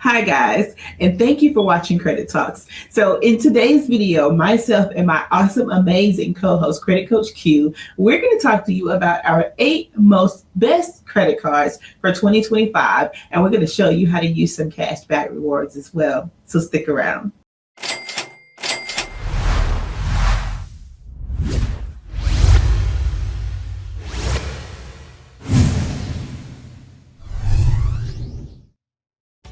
Hi guys, and thank you for watching Credit Talks. So in today's video, myself and my awesome, amazing co-host, Credit Coach Q, we're going to talk to you about our 8 most best credit cards for 2025, and we're going to show you how to use some cash back rewards as well. So stick around.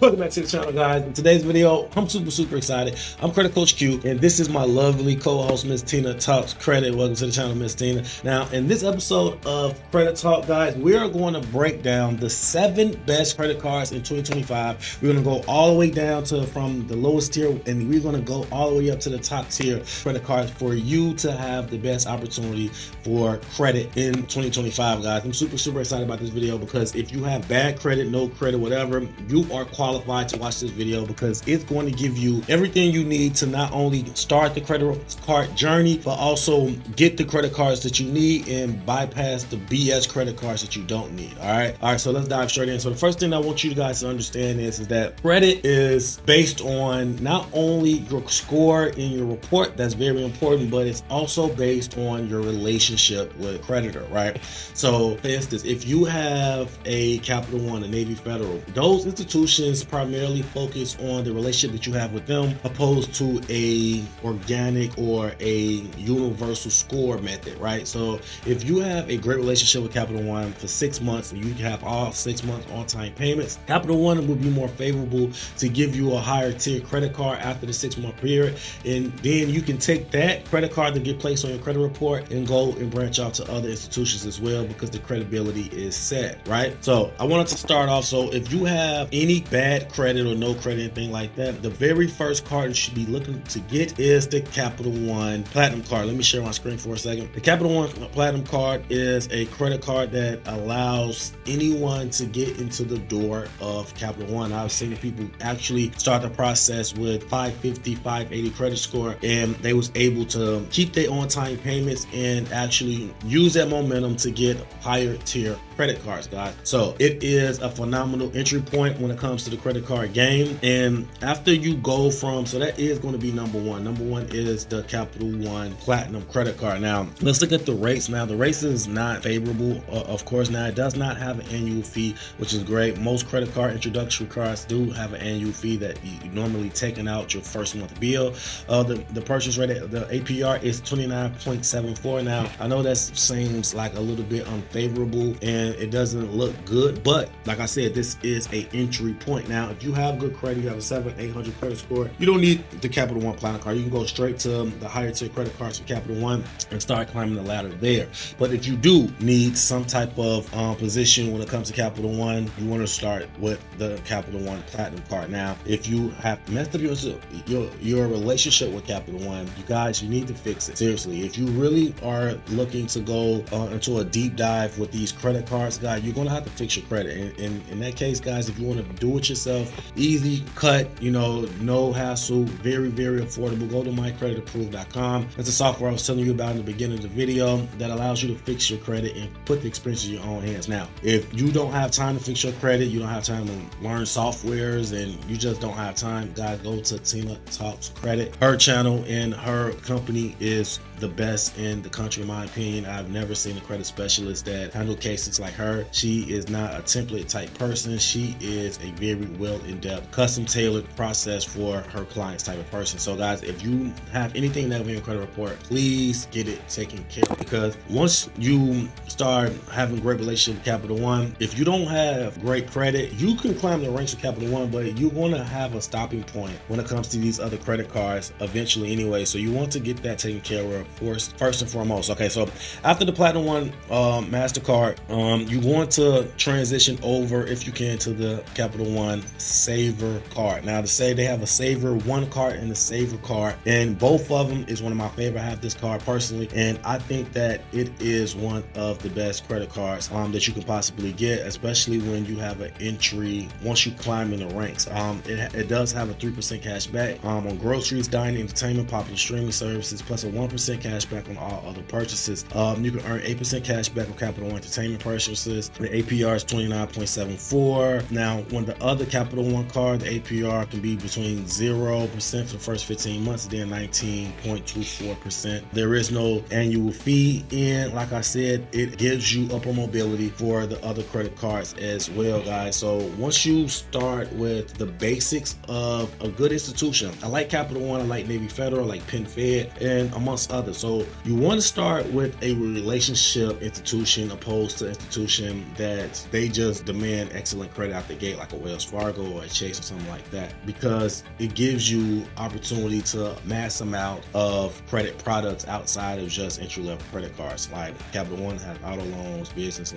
Welcome back to the channel, guys. In today's video, I'm super excited. I'm Credit Coach Q, and this is my lovely co-host, Miss Tina Talks Credit. Welcome to the channel, Miss Tina. Now, in this episode of Credit Talk, guys, we are going to break down the 7 best credit cards in 2025. We're going to go all the way down to from the lowest tier, and we're going to go all the way up to the top tier credit cards for you to have the best opportunity for credit in 2025, guys. I'm super excited about this video because if you have bad credit, no credit, whatever, you are qualified to watch this video because it's going to give you everything you need to not only start the credit card journey, but also get the credit cards that you need and bypass the BS credit cards that you don't need. All right, so let's dive straight in. So the first thing I want you guys to understand is that credit is based on not only your score in your report, that's very important, but it's also based on your relationship with a creditor, right? So for instance, if you have a Capital One, a Navy Federal, those institutions primarily focus on the relationship that you have with them opposed to a organic or a universal score method, right? So if you have a great relationship with Capital One for 6 months and you have all 6 months on-time payments, Capital One will be more favorable to give you a higher tier credit card after the 6-month period, and then you can take that credit card to get placed on your credit report and go and branch out to other institutions as well because the credibility is set, right? So I wanted to start off, so if you have any bad credit or no credit, anything like that, the very first card you should be looking to get is the Capital One Platinum card. Let me share my screen for a second. The Capital One Platinum card is a credit card that allows anyone to get into the door of Capital One. I've seen people actually start the process with 550, 580 credit score, and they was able to keep their on-time payments and actually use that momentum to get higher tier credit cards, guys. So it is a phenomenal entry point when it comes to the credit card game. And after you go from, so that is going to be number one. Number one is the Capital One Platinum credit card. Now let's look at the rates. Now the rates is not favorable, of course. Now it does not have an annual fee, which is great. Most credit card introductory cards do have an annual fee that you normally taking out your first month bill. The purchase rate, the APR is 29.74. Now I know that seems like a little bit unfavorable and it doesn't look good, but like I said, this is a entry point. Now if you have good credit, you have a 700-800 credit score, you don't need the Capital One Platinum card. You can go straight to the higher tier credit cards for Capital One and start climbing the ladder there. But if you do need some type of position when it comes to Capital One, you want to start with the Capital One Platinum card. Now if you have messed up your relationship with Capital One, you need to fix it. Seriously, if you really are looking to go into a deep dive with these credit cards, guys, you're gonna have to fix your credit. And in that case, guys, if you want to do it yourself, easy cut, no hassle, very affordable, go to mycreditapproved.com. That's the software I was telling you about in the beginning of the video that allows you to fix your credit and put the experience in your own hands. Now if you don't have time to fix your credit, you don't have time to learn softwares, and you just don't have time, guys, go to Tina Talks Credit. Her channel and her company is the best in the country, in my opinion. I've never seen a credit specialist that handle cases like her. She is not a template type person. She is a very well in-depth, custom tailored process for her clients type of person. So guys, if you have anything negative in your credit report, please get it taken care of, because once you start having a great relationship with Capital One, if you don't have great credit, you can climb the ranks with Capital One, but you're going to have a stopping point when it comes to these other credit cards eventually anyway. So you want to get that taken care of first and foremost. Okay, so after the Platinum One MasterCard, you want to transition over, if you can, to the Capital One Saver card. Now to say, they have a Saver One card and a Saver card, and both of them is one of my favorite. I have this card personally, and I think that it is one of the best credit cards that you can possibly get, especially when you have an entry once you climb in the ranks. It does have a 3% cash back on groceries, dining, entertainment, popular streaming services, plus a 1% 8% cash back on all other purchases. You can earn 8% cash back on Capital One Entertainment purchases. The APR is 29.74. Now, when the other Capital One card, the APR can be between 0% for the first 15 months and then 19.24%. There is no annual fee, and like I said, it gives you upper mobility for the other credit cards as well, guys. So once you start with the basics of a good institution, I like Capital One, I like Navy Federal, I like Penn Fed, and amongst others. So you want to start with a relationship institution opposed to institution that they just demand excellent credit out the gate, like a Wells Fargo or a Chase or something like that, because it gives you opportunity to mass amount of credit products outside of just entry-level credit cards. Like Capital One has auto loans, business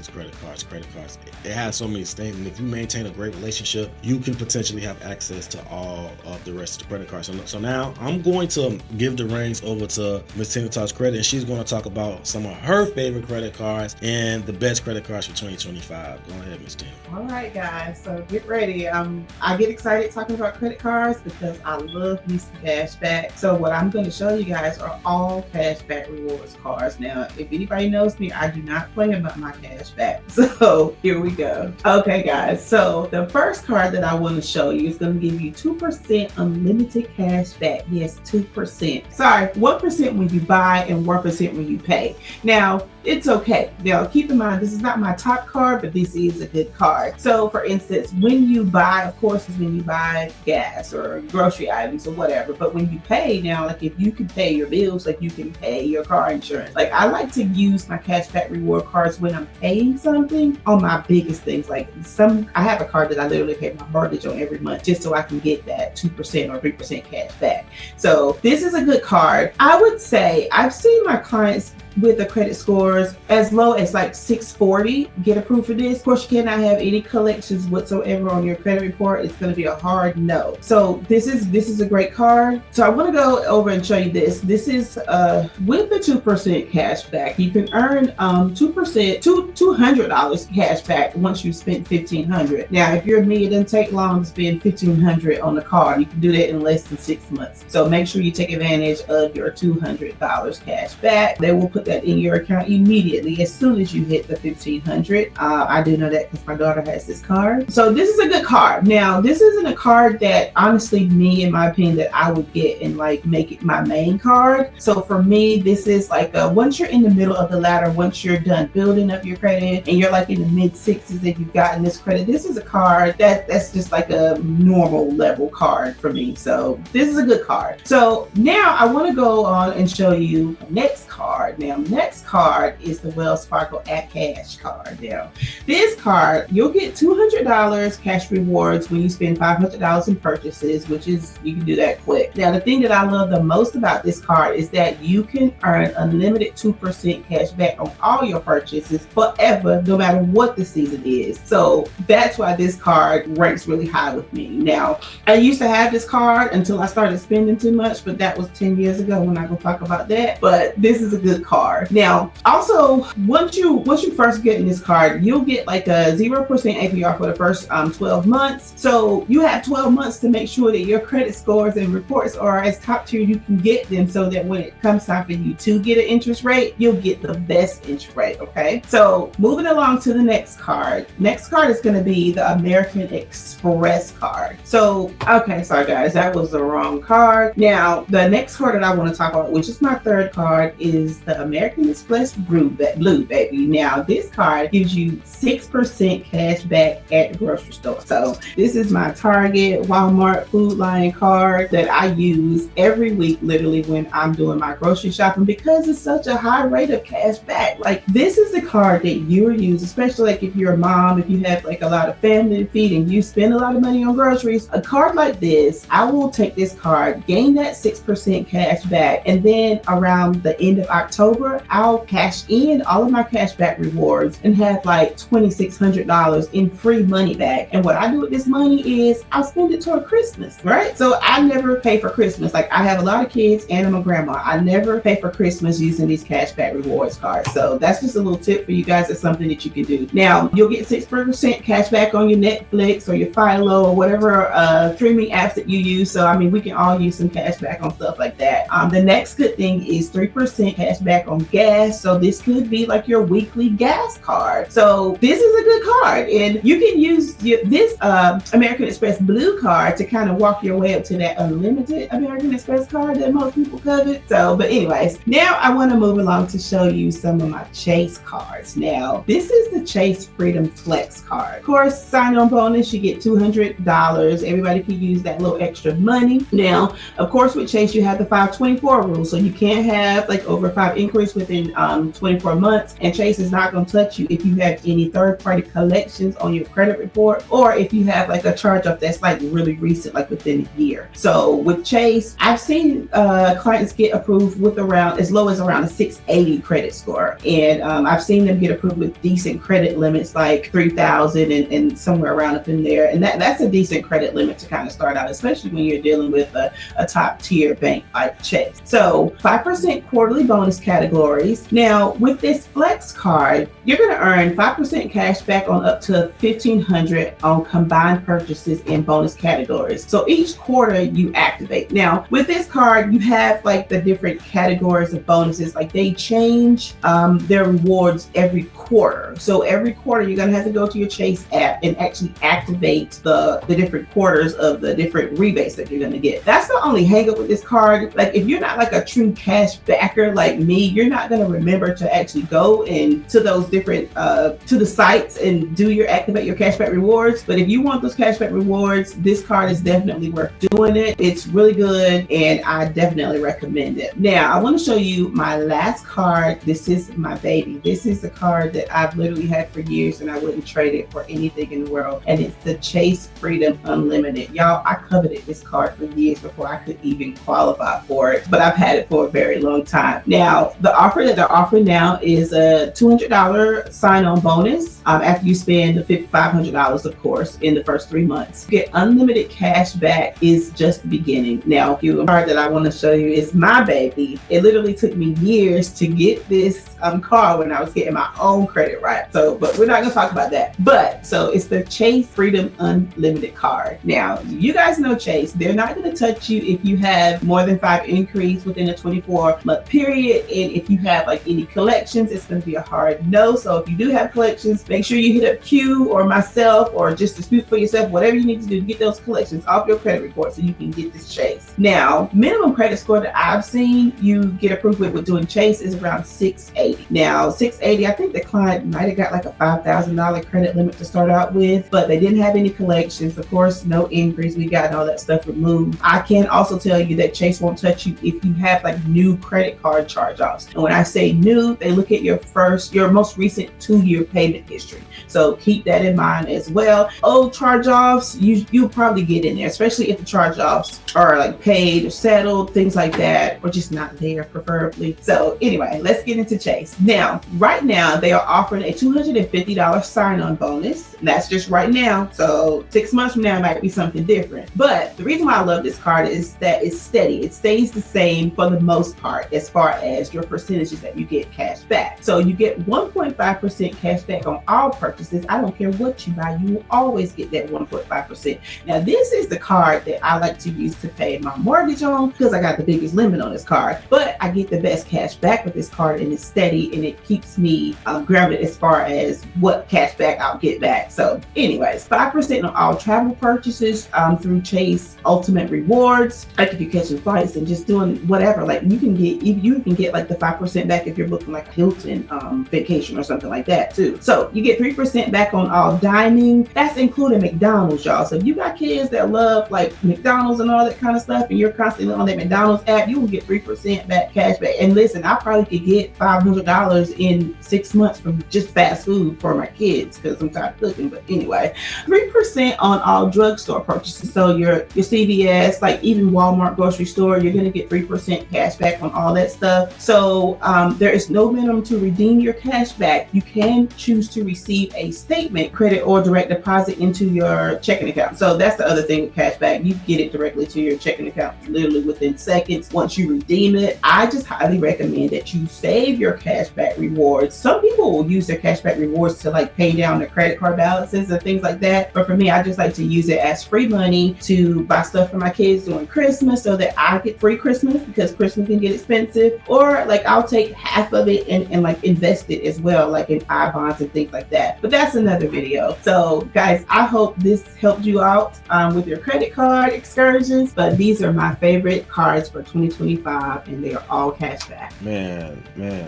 credit cards. It has so many things, and if you maintain a great relationship, you can potentially have access to all of the rest of the credit cards. So now I'm going to give the reins over to Ms. Tina Talks Credit, and she's going to talk about some of her favorite credit cards and the best credit cards for 2025. Go ahead, Ms. Tina. All right, guys, so get ready. I get excited talking about credit cards because I love me some cash back. So what I'm going to show you guys are all cash back rewards cards. Now, if anybody knows me, I do not play about my cash back. So here we go. Okay, guys, so the first card that I want to show you is going to give you 2% unlimited cash back. Yes, 2%. Sorry, 1% when you buy and 1% when you pay. Now, it's okay. Now, keep in mind, this is not my top card, but this is a good card. So, for instance, when you buy, of course, is when you buy gas or grocery items or whatever. But when you pay now, like if you can pay your bills, like you can pay your car insurance. Like I like to use my cashback reward cards when I'm paying something on my biggest things. Like I have a card that I literally pay my mortgage on every month just so I can get that 2% or 3% cash back. So this is a good card. I would say I've seen my clients with the credit scores as low as like 640 get approved for this. Of course, you cannot have any collections whatsoever on your credit report. It's going to be a hard no. So this is a great card. So I want to go over and show you this. This is with the 2% cash back. You can earn $200 cash back once you spent $1,500. Now, if you're me, it doesn't take long to spend $1,500 on the card. You can do that in less than 6 months. So make sure you take advantage of your $200 cash back. They will put that in your account immediately as soon as you hit the $1,500. I do know that because my daughter has this card. So this is a good card. Now, this isn't a card that honestly, me, in my opinion, that I would get and like make it my main card. So for me, this is like once you're in the middle of the ladder, once you're done building up your credit and you're like in the mid 60s and you've gotten this credit, this is a card that's just like a normal level card for me. So this is a good card. So now I want to go on and show you the next card. Now, next card is the Wells Fargo at Cash card. Now, this card, you'll get $200 cash rewards when you spend $500 in purchases, which is, you can do that quick. Now, the thing that I love the most about this card is that you can earn unlimited 2% cash back on all your purchases forever, no matter what the season is. So that's why this card ranks really high with me. Now, I used to have this card until I started spending too much, but that was 10 years ago. We're not going to talk about that, but this is a good card. Now, also, once you first get in this card, you'll get like a 0% APR for the first 12 months. So you have 12 months to make sure that your credit scores and reports are as top tier you can get them, so that when it comes time for you to get an interest rate, you'll get the best interest rate, okay? So moving along to the next card. Next card is going to be the American Express card. So, okay, sorry guys, that was the wrong card. Now, the next card that I want to talk about, which is my third card, is the American Express Blue, baby. Now, this card gives you 6% cash back at the grocery store. So this is my Target, Walmart, Food Lion card that I use every week, literally when I'm doing my grocery shopping, because it's such a high rate of cash back. Like, this is the card that you will use, especially like if you're a mom, if you have like a lot of family to feed and you spend a lot of money on groceries. A card like this, I will take this card, gain that 6% cash back, and then around the end of October, October, I'll cash in all of my cashback rewards and have like $2,600 in free money back. And what I do with this money is I'll spend it toward Christmas, right? So I never pay for Christmas. Like, I have a lot of kids and I'm a grandma. I never pay for Christmas using these cashback rewards cards. So that's just a little tip for you guys. It's something that you can do. Now, you'll get 6% cash back on your Netflix or your Philo or whatever streaming apps that you use. So, I mean, we can all use some cash back on stuff like that. The next good thing is 3% cash back on gas. So this could be like your weekly gas card. So this is a good card, and you can use this American Express Blue card to kind of walk your way up to that unlimited American Express card that most people covet. So, but anyways, now I want to move along to show you some of my Chase cards. Now, this is the Chase Freedom Flex card. Of course, sign-on bonus, you get $200. Everybody can use that little extra money. Now, of course, with Chase, you have the 524 rule, so you can't have like over 5 inquiries within 24 months, and Chase is not going to touch you if you have any third-party collections on your credit report, or if you have like a charge-off that's like really recent, like within a year. So with Chase, I've seen clients get approved with around as low as around a 680 credit score, and I've seen them get approved with decent credit limits like 3,000 and somewhere around up in there, and that's a decent credit limit to kind of start out, especially when you're dealing with a top tier bank like Chase. So 5% quarterly bonus categories. Now with this Flex card, you're going to earn 5% cash back on up to $1,500 on combined purchases in bonus categories. So each quarter you activate. Now with this card, you have like the different categories of bonuses. Like, they change their rewards every quarter. So every quarter you're going to have to go to your Chase app and actually activate the different quarters of the different rebates that you're going to get. That's the only hang up with this card. Like, if you're not like a true cash backer like me, you're not going to remember to actually go into those different to the sites and activate your cashback rewards. But if you want those cashback rewards, this card is definitely worth doing it. It's really good, and I definitely recommend it. Now I want to show you my last card. This is my baby. This is a card that I've literally had for years, and I wouldn't trade it for anything in the world. And it's the Chase Freedom Unlimited. Y'all, I coveted this card for years before I could even qualify for it, but I've had it for a very long time. Now, the offer that they're offering now is a $200 sign-on bonus after you spend the $500, of course, in the first 3 months. You get unlimited cash back is just the beginning. Now, the card that I want to show you is my baby. It literally took me years to get this card when I was getting my own credit right. So, but we're not going to talk about that. But so it's the Chase Freedom Unlimited card. Now, you guys know Chase. They're not going to touch you if you have more than 5 inquiries within a 24-month period. And if you have like any collections, it's going to be a hard no. So if you do have collections, make sure you hit up Q or myself, or just dispute for yourself, whatever you need to do to get those collections off your credit report so you can get this Chase. Now, minimum credit score that I've seen you get approved with doing Chase is around 680. Now, 680, I think the client might have got like a $5,000 credit limit to start out with, but they didn't have any collections. Of course, no inquiries. We got all that stuff removed. I can also tell you that Chase won't touch you if you have like new credit card charge-offs. And when I say new, they look at your most recent 2-year payment history. So keep that in mind as well. Old charge-offs, you'll probably get in there, especially if the charge-offs are like paid or settled, things like that, or just not there preferably. So anyway, let's get into Chase. Now, right now, they are offering a $250 sign-on bonus. And that's just right now. So 6 months from now, it might be something different. But the reason why I love this card is that it's steady. It stays the same for the most part as far as your percentages that you get cash back. So you get 1.5% cash back on all purchases. I don't care what you buy, you will always get that 1.5%. Now, this is the card that I like to use to pay my mortgage on because I got the biggest limit on this card. But I get the best cash back with this card, and it's steady, and it keeps me grounded as far as what cash back I'll get back. So anyways, 5% on all travel purchases through Chase Ultimate Rewards. Like if you're catching flights and just doing whatever, like you can get like the 5% back if you're booking like a Hilton vacation or something like that too. So you get 3% back on all dining. That's including McDonald's, y'all. So if you got kids that love like McDonald's and all that kind of stuff, and you're constantly on that McDonald's app, you will get 3% back cash back. And listen, I probably could get $500 in 6 months from just fast food for my kids because I'm tired of cooking. But anyway, 3% on all drugstore purchases. So your CVS, like even Walmart grocery store, you're gonna get 3% cash back on all that stuff. So So there is no minimum to redeem your cash back. You can choose to receive a statement, credit, or direct deposit into your checking account. So that's the other thing with cash back. You get it directly to your checking account literally within seconds once you redeem it. I just highly recommend that you save your cash back rewards. Some people will use their cash back rewards to like pay down their credit card balances and things like that. But for me, I just like to use it as free money to buy stuff for my kids during Christmas so that I get free Christmas, because Christmas can get expensive. Or like I'll take half of it and like invest it as well, like in I-bonds and things like that. But that's another video. So guys, I hope this helped you out with your credit card excursions. But these are my favorite cards for 2025, and they are all cash back. Man,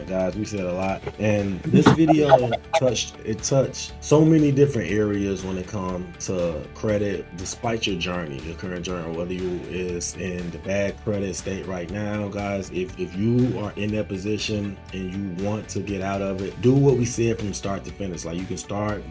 guys, we said a lot, and this video touched so many different areas when it comes to credit. Despite your journey, your current journey, whether you is in the bad credit state right now, guys, if you are in that position and you want to get out of it, do what we said from start to finish. Like, you can start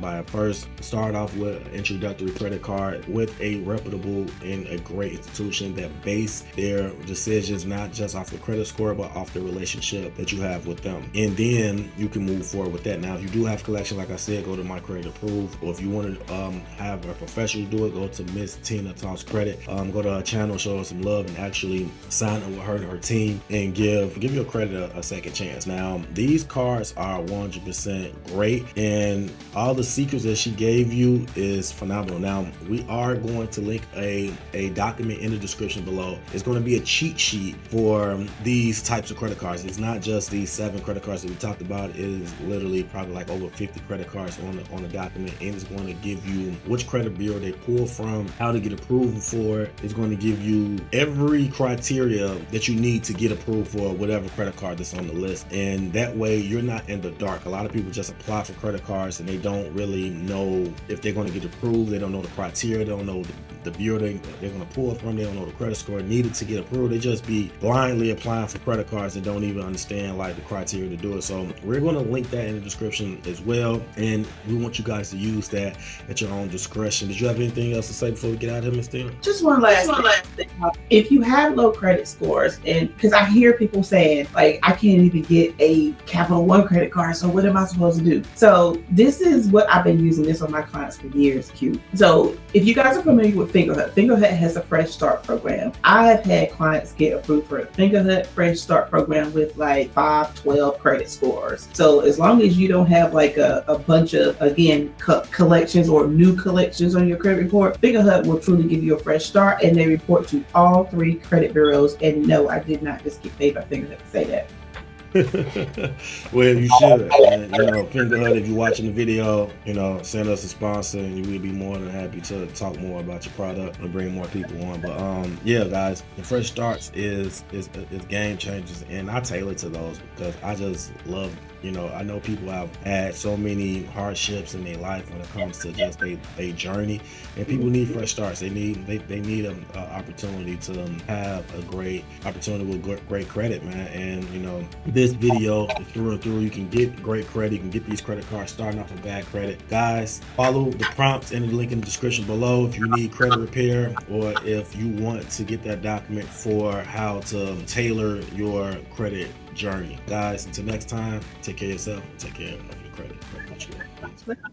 off with an introductory credit card with a reputable and a great institution that base their decisions not just off the credit score but off the relationship that you have with them, and then you can move forward with that. Now, if you do have collection, like I said, go to My Credit Approved, or if you want to have a professional do it, go to Miss Tina Talks Credit. Go to her channel, show her some love, and actually sign up with her and her team and give your credit a second chance. Now, these cards are 100% great, and all the secrets that she gave you is phenomenal. Now, we are going to link a document in the description below. It's going to be a cheat sheet for these types of credit cards. It's not just these 7 credit cards that we talked about. It is literally probably like over 50 credit cards on the document, and it's going to give you which credit bureau they pull from, how to get approval for it. It's going to give you every criteria that you need to get approved for whatever credit card that's on the list, and that way you're not in the dark. A lot of people just apply for credit cards and they don't really know if they're going to get approved. They don't know the criteria, they don't know the bureau they're going to pull from, they don't know the credit score needed to get approved. They just be blindly applying for credit cards and don't even understand like the criteria to do it. So we're going to link that in the description as well, and we want you guys to use that at your own discretion. Did you have anything else to say before we get out of here, Miss Tina? Just one last thing. If you have low credit scores, and because I hear people saying like, I can't even get a Capital One credit card, so what am I supposed to do? So this is what I've been using this on my clients for years, Q. So if you guys are familiar with Fingerhut has a Fresh Start program. I have had clients get approved for a Fingerhut Fresh Start program with like 512 credit scores. So as long as you don't have like a bunch of, again, collections or new collections on your credit report, Fingerhut will truly give you a fresh start, and they report to all 3 credit bureaus. And no, I did not just get paid by Fingerhut to say that. Well, you should. And, Fingerhut, if you're watching the video, send us a sponsor, and we'll be more than happy to talk more about your product and bring more people on. But yeah, guys, the Fresh Starts is game changers, and I tailor to those because I just love. I know people have had so many hardships in their life when it comes to just a journey, and people need fresh starts. They need an opportunity to have a great opportunity with great credit, man. And this video is through and through. You can get great credit. You can get these credit cards starting off with bad credit. Guys, follow the prompts in the link in the description below if you need credit repair, or if you want to get that document for how to tailor your credit journey. Guys, until next time, take care of yourself, take care of your credit.